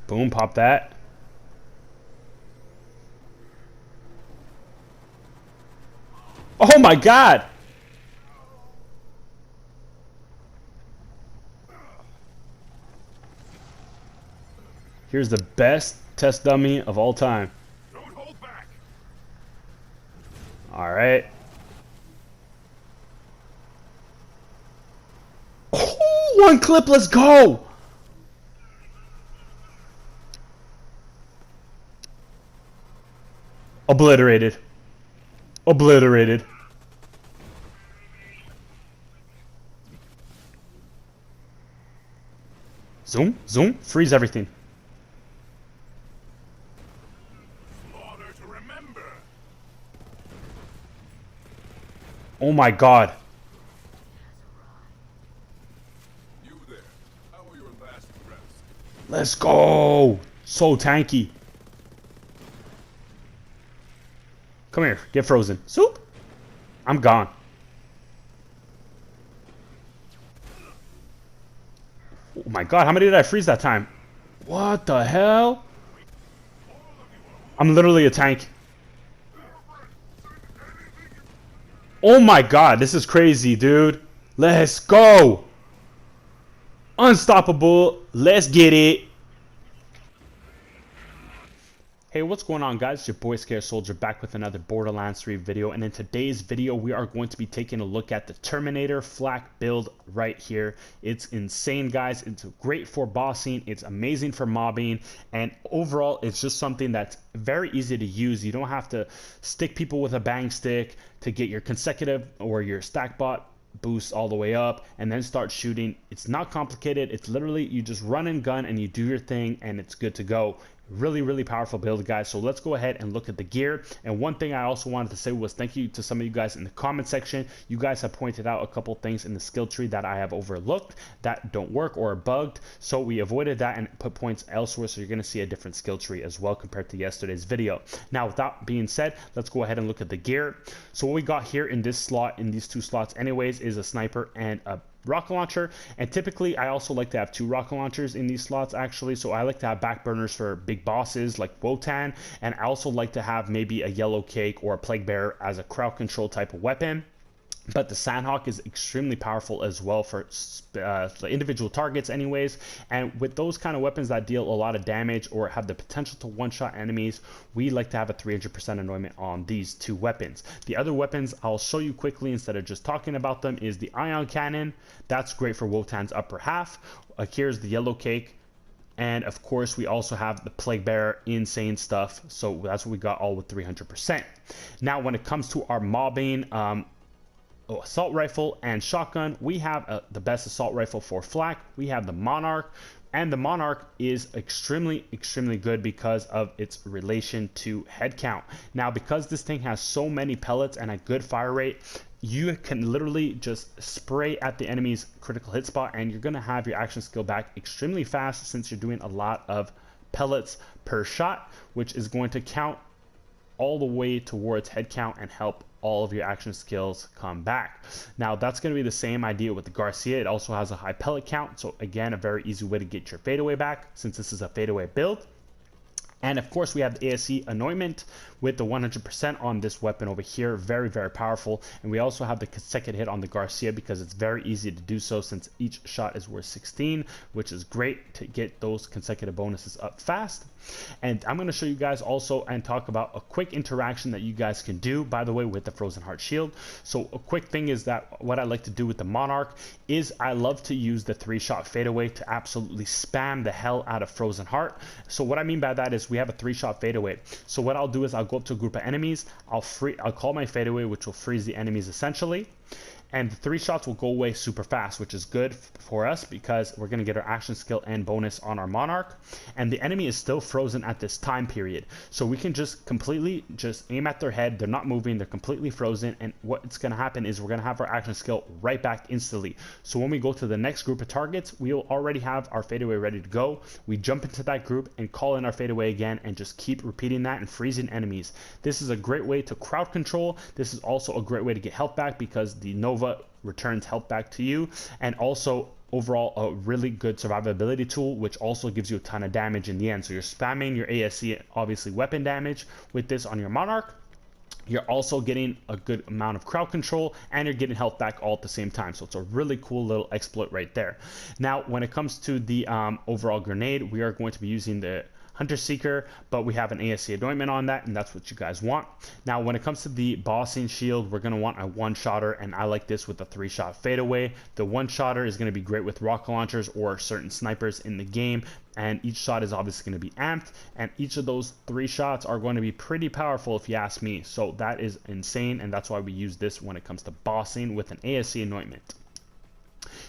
Boom, pop that. Oh my god! Here's the best test dummy of all time. Don't hold back. Alright. Oh, one clip, let's go! Obliterated. Obliterated. Zoom, zoom, freeze everything. Slaughter to remember. Oh my god. You there. How were your last reps? Let's go! So tanky. Come here, get frozen. Soup! I'm gone. Oh my god, how many did I freeze that time? What the hell? I'm literally a tank. Oh my god, this is crazy, dude. Let's go! Unstoppable. Let's get it. Hey, what's going on, guys? It's your boy Scared Soldier back with another Borderlands 3 video, and in today's video we are going to be taking a look at the Terminator flak build right here. It's insane, guys. It's great for bossing, it's amazing for mobbing, and overall it's just something that's very easy to use. You don't have to stick people with a bang stick to get your consecutive or your stack bot boost all the way up and then start shooting. It's not complicated. It's literally you just run and gun and you do your thing and it's good to go. Really powerful build, guys. So let's go ahead and look at the gear. And one thing I also wanted to say was thank you to some of you guys in the comment section. You guys have pointed out a couple things in the skill tree that I have overlooked that don't work or are bugged, so we avoided that and put points elsewhere, so you're going to see a different skill tree as well compared to yesterday's video. Now, with that being said, let's go ahead and look at the gear. So what we got here in this slot, in these two slots anyways, is a sniper and a rocket launcher. And typically I also like to have two rocket launchers in these slots, actually. So I like to have back burners for big bosses like Wotan, and I also like to have maybe a yellow cake or a plague bearer as a crowd control type of weapon. But the Sandhawk is extremely powerful as well for individual targets anyways. And with those kind of weapons that deal a lot of damage or have the potential to one-shot enemies, we like to have a 300% anointment on these two weapons. The other weapons I'll show you quickly instead of just talking about them is the Ion Cannon. That's great for Wotan's upper half. Here's the yellow cake. And of course we also have the plague bearer, insane stuff. So that's what we got all with 300%. Now when it comes to our mobbing, assault rifle and shotgun, we have the best assault rifle for flak. We have the Monarch, and the Monarch is extremely good because of its relation to head count. Now, because this thing has so many pellets and a good fire rate, you can literally just spray at the enemy's critical hit spot and you're going to have your action skill back extremely fast, since you're doing a lot of pellets per shot, which is going to count all the way towards head count and help all of your action skills come back. Now that's going to be the same idea with the Garcia. It also has a high pellet count, so again a very easy way to get your fadeaway back, since this is a fadeaway build. And of course we have the ASC anointment with the 100% on this weapon over here. Very powerful. And we also have the consecutive hit on the Garcia because it's very easy to do so, since each shot is worth 16, which is great to get those consecutive bonuses up fast. And I'm going to show you guys also and talk about a quick interaction that you guys can do, by the way, with the Frozen Heart Shield. So a quick thing is that what I like to do with the Monarch is I love to use the 3-shot fadeaway to absolutely spam the hell out of Frozen Heart. So what I mean by that is we have a 3-shot fadeaway. So what I'll do is I'll go up to a group of enemies, I'll call my fadeaway, which will freeze the enemies essentially. And the 3 shots will go away super fast, which is good for us because we're going to get our action skill and bonus on our Monarch. And the enemy is still frozen at this time period. So we can just completely just aim at their head. They're not moving. They're completely frozen. And what's going to happen is we're going to have our action skill right back instantly. So when we go to the next group of targets, we'll already have our fadeaway ready to go. We jump into that group and call in our fadeaway again and just keep repeating that and freezing enemies. This is a great way to crowd control. This is also a great way to get health back because the Nova returns health back to you, and also overall a really good survivability tool, which also gives you a ton of damage in the end. So you're spamming your ASC, obviously weapon damage, with this on your Monarch. You're also getting a good amount of crowd control, and you're getting health back all at the same time. So it's a really cool little exploit right there. Now, when it comes to the overall grenade, we are going to be using the Hunter Seeker, but we have an ASC anointment on that, and that's what you guys want. Now, when it comes to the bossing shield, we're going to want a one-shotter, and I like this with a 3-shot fadeaway. The one-shotter is going to be great with rocket launchers or certain snipers in the game, and each shot is obviously going to be amped, and each of those 3 shots are going to be pretty powerful if you ask me. So that is insane, and that's why we use this when it comes to bossing with an ASC anointment.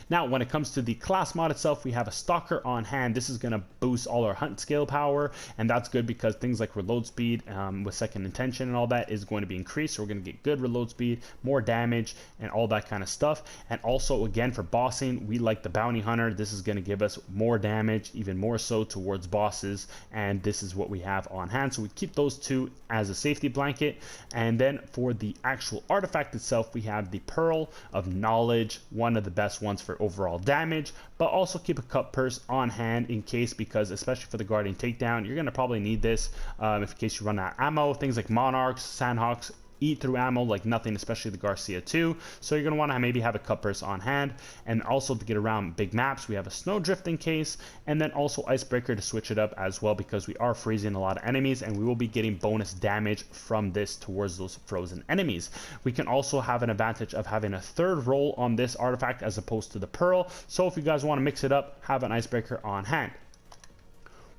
Now, when it comes to the class mod itself, we have a Stalker on hand. This is going to boost all our hunt skill power, and that's good because things like reload speed with second intention and all that is going to be increased. So we're going to get good reload speed, more damage, and all that kind of stuff. And also, again, for bossing, we like the Bounty Hunter. This is going to give us more damage, even more so towards bosses, and this is what we have on hand. So we keep those 2 as a safety blanket. And then for the actual artifact itself, we have the Pearl of Knowledge, one of the best ones for overall damage, but also keep a cup purse on hand in case, because especially for the Guardian takedown, you're going to probably need this in case you run out of ammo. Things like Monarchs, Sandhawks eat through ammo like nothing, especially the Garcia 2. So you're going to want to maybe have a cup purse on hand. And also to get around big maps, we have a Snowdrift in case, and then also Icebreaker to switch it up as well, because we are freezing a lot of enemies and we will be getting bonus damage from this towards those frozen enemies. We can also have an advantage of having a 3rd roll on this artifact as opposed to the Pearl. So if you guys want to mix it up, have an Icebreaker on hand.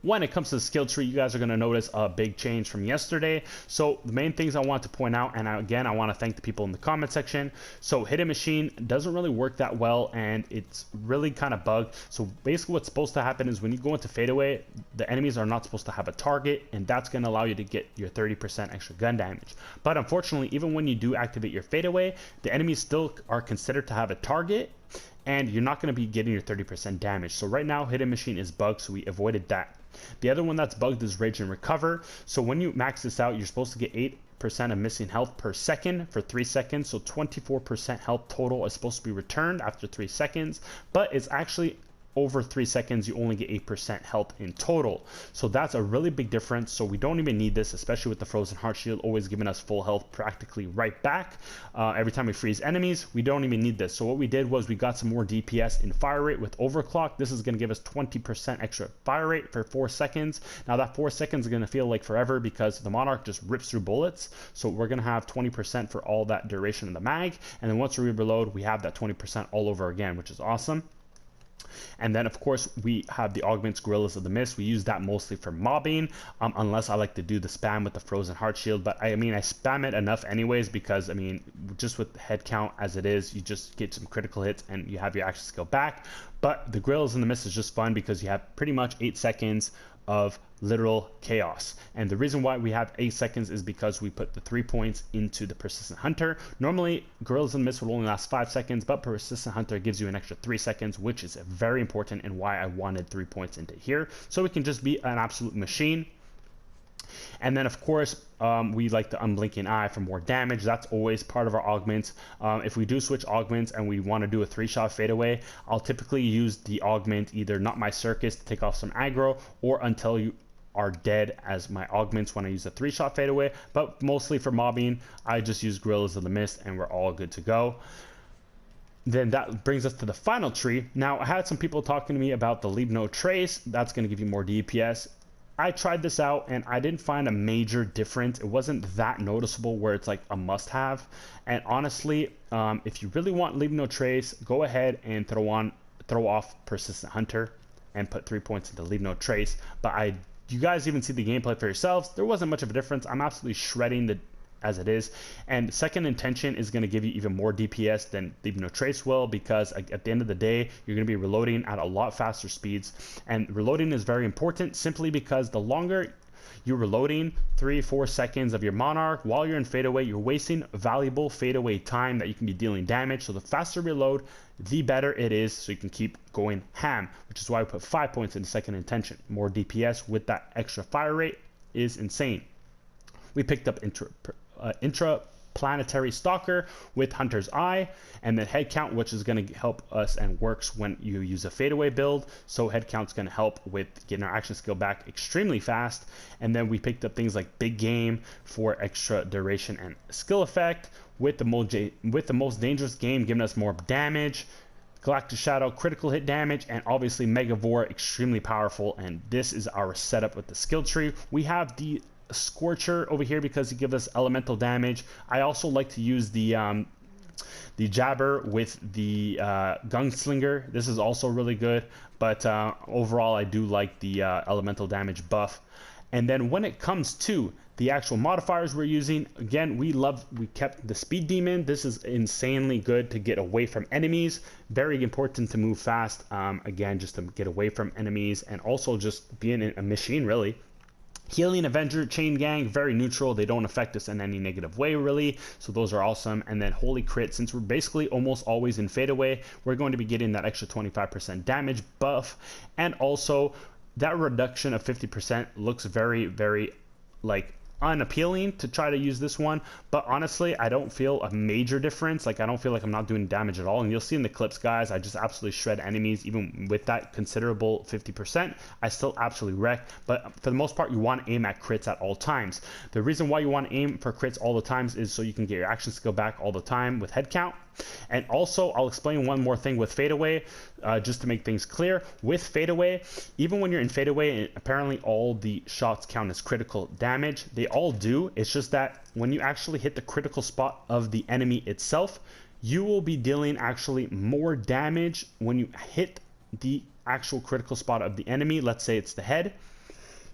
When it comes to the skill tree, you guys are going to notice a big change from yesterday. So the main things I want to point out, and again, I want to thank the people in the comment section. So Hidden Machine doesn't really work that well, and it's really kind of bugged. So basically what's supposed to happen is when you go into fadeaway, the enemies are not supposed to have a target, and that's going to allow you to get your 30% extra gun damage. But unfortunately, even when you do activate your fadeaway, the enemies still are considered to have a target, and you're not going to be getting your 30% damage. So right now, Hidden Machine is bugged, so we avoided that. The other one that's bugged is Rage and Recover. So when you max this out, you're supposed to get 8% of missing health per second for 3 seconds. So 24% health total is supposed to be returned after 3 seconds, but it's actually over 3 seconds, you only get 8% health in total. So that's a really big difference. So we don't even need this, especially with the Frozen Heart Shield always giving us full health practically right back. Every time we freeze enemies, we don't even need this. So what we did was we got some more DPS in fire rate with Overclock. This is going to give us 20% extra fire rate for 4 seconds. Now that 4 seconds is going to feel like forever because the Monarch just rips through bullets. So we're going to have 20% for all that duration of the mag. And then once we reload, we have that 20% all over again, which is awesome. And then of course we have the augments Gorillas of the Mist. We use that mostly for mobbing, unless I like to do the spam with the Frozen Heart Shield, but I mean I spam it enough anyways, because I mean just with the head count as it is, you just get some critical hits and you have your action skill back. But the Gorillas in the Mist is just fun because you have pretty much 8 seconds of literal chaos. And the reason why we have 8 seconds is because we put the 3 points into the Persistent Hunter. Normally Gorillas in the Mist would only last 5 seconds, but Persistent Hunter gives you an extra 3 seconds, which is very important and why I wanted 3 points into here, so we can just be an absolute machine. And then of course we like the Unblinking Eye for more damage. That's always part of our augments. If we do switch augments and we want to do a 3-shot fadeaway, I'll typically use the augment either Not My Circus to take off some aggro, or Until You Are Dead as my augments when I use a 3-shot fadeaway. But mostly for mobbing, I just use Gorillas of the Mist and we're all good to go. Then that brings us to the final tree. Now I had some people talking to me about the Leave No Trace. That's going to give you more DPS. I tried this out and I didn't find a major difference. It wasn't that noticeable where it's like a must-have. And honestly, if you really want Leave No Trace, go ahead and throw off Persistent Hunter and put 3 points into Leave No Trace. But you guys even see the gameplay for yourselves. There wasn't much of a difference. I'm absolutely shredding the as it is, and Second Intention is going to give you even more DPS than Leave No Trace will, because at the end of the day you're going to be reloading at a lot faster speeds, and reloading is very important simply because the longer you're reloading, 3-4 seconds of your Monarch while you're in fadeaway, you're wasting valuable fadeaway time that you can be dealing damage. So the faster reload, the better it is, so you can keep going ham, which is why we put 5 points into Second Intention. More DPS with that extra fire rate is insane. We picked up intra Planetary Stalker with Hunter's Eye, and then head count, which is going to help us and works when you use a fadeaway build. So head count's going to help with getting our action skill back extremely fast. And then we picked up things like Big Game for extra duration and skill effect, with the most dangerous game giving us more damage, Galactic Shadow critical hit damage, and obviously Megavore extremely powerful. And this is our setup with the skill tree. We have the Scorcher over here because he gives us elemental damage. I also like to use the Jabber with the Gunslinger. This is also really good, but overall I do like the elemental damage buff. And then when it comes to the actual modifiers we're using, again, we kept the Speed Demon. This is insanely good to get away from enemies. Very important to move fast, again, just to get away from enemies, and also just being a machine, really. Healing Avenger, Chain Gang, very neutral. They don't affect us in any negative way, really. So those are awesome. And then Holy Crit, since we're basically almost always in fadeaway, we're going to be getting that extra 25% damage buff. And also, that reduction of 50% looks very, very, like, unappealing to try to use this one, but honestly I don't feel a major difference. Like, I don't feel like I'm not doing damage at all, and you'll see in the clips, guys, I just absolutely shred enemies. Even with that considerable 50%, I still absolutely wreck. But for the most part, you want to aim at crits at all times. The reason why you want to aim for crits all the times is so you can get your action skill back all the time with head count. And also, I'll explain one more thing with fadeaway, just to make things clear. With fadeaway, even when you're in fadeaway, apparently all the shots count as critical damage. They all do. It's just that when you actually hit the critical spot of the enemy itself, you will be dealing actually more damage when you hit the actual critical spot of the enemy. Let's say it's the head.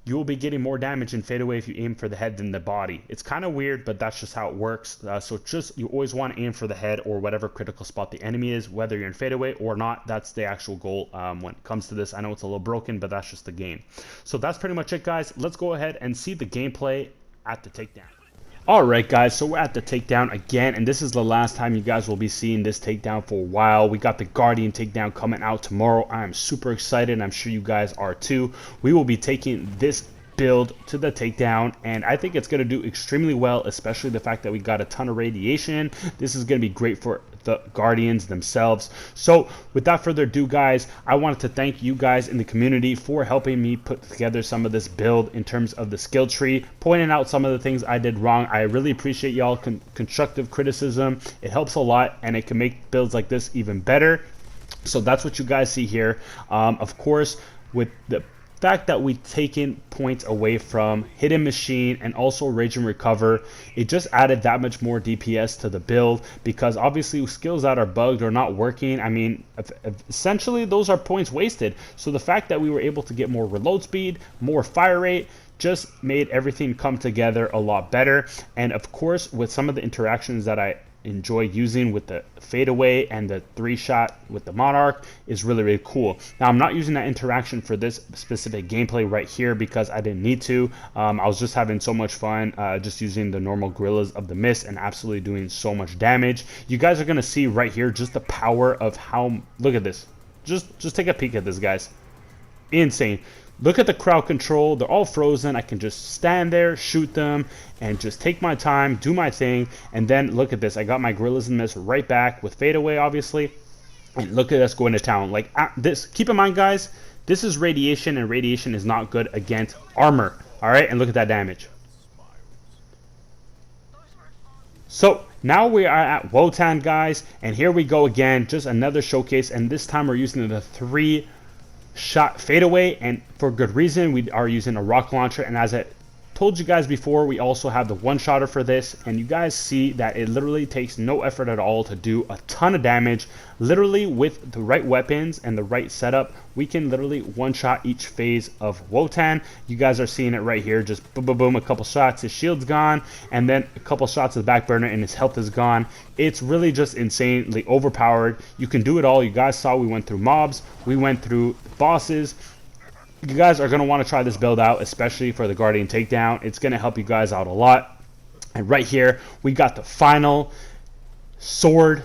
You will be getting more damage in fadeaway if you aim for the head than the body. It's kind of weird, but that's just how it works. So you always want to aim for the head or whatever critical spot the enemy is, whether you're in fadeaway or not. That's the actual goal when it comes to this. I know it's a little broken, but that's just the game. So that's pretty much it, guys. Let's go ahead and see the gameplay at the takedown. Alright, guys, so we're at the takedown again, and this is the last time you guys will be seeing this takedown for a while. We got the Guardian takedown coming out tomorrow. I am super excited, and I'm sure you guys are too. We will be taking this build to the takedown, and I think it's going to do extremely well, especially the fact that we got a ton of radiation. This is going to be great for the Guardians themselves. So without further ado, guys, I wanted to thank you guys in the community for helping me put together some of this build in terms of the skill tree, pointing out some of the things I did wrong. I really appreciate y'all constructive criticism. It helps a lot, and it can make builds like this even better. So that's what you guys see here. Of course, with the fact that we've taken points away from Hidden Machine and also Rage and Recover, it just added that much more DPS to the build, because obviously skills that are bugged or not working, I mean, essentially those are points wasted. So the fact that we were able to get more reload speed, more fire rate, just made everything come together a lot better. And of course, with some of the interactions that I enjoy using with the fadeaway and the 3-shot with the Monarch is really, really cool. Now, I'm not using that interaction for this specific gameplay right here because I didn't need to. I was just having so much fun just using the normal Gorillas of the Mist and absolutely doing so much damage. You guys are going to see right here just the power of how, look at this. Just take a peek at this, guys. Insane. Look at the crowd control. They're all frozen. I can just stand there, shoot them, and just take my time, do my thing. And then look at this. I got my Gorillas in this right back with fadeaway, obviously. And look at us going to town. Like this. Keep in mind, guys, this is radiation, and radiation is not good against armor. All right, and look at that damage. So now we are at Wotan, guys, and here we go again. Just another showcase, and this time we're using the 3-shot fadeaway, and for good reason. We are using a rock launcher, and as I told you guys before, we also have the one-shotter for this, and you guys see that it literally takes no effort at all to do a ton of damage. Literally, with the right weapons and the right setup, we can literally one-shot each phase of Wotan. You guys are seeing it right here. Just boom, boom, boom, a couple shots, his shield's gone, and then a couple shots of the back burner, and his health is gone. It's really just insanely overpowered. You can do it all. You guys saw we went through mobs, we went through bosses. You guys are going to want to try this build out, especially for the Guardian takedown. It's going to help you guys out a lot. And right here, we got the final sword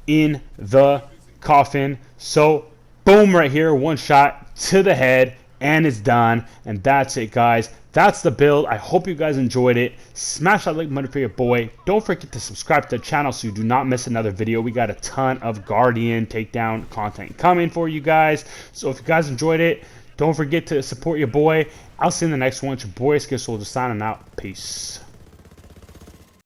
in the coffin. So, boom, right here, one shot to the head, and it's done. And that's it, guys. that's the build. I hope you guys enjoyed it. Smash that like button for your boy. Don't forget to subscribe to the channel so you do not miss another video. We got a ton of Guardian takedown content coming for you guys. So if you guys enjoyed it, don't forget to support your boy. I'll see you in the next one. It's your boy, Scared Soldier, signing out. Peace.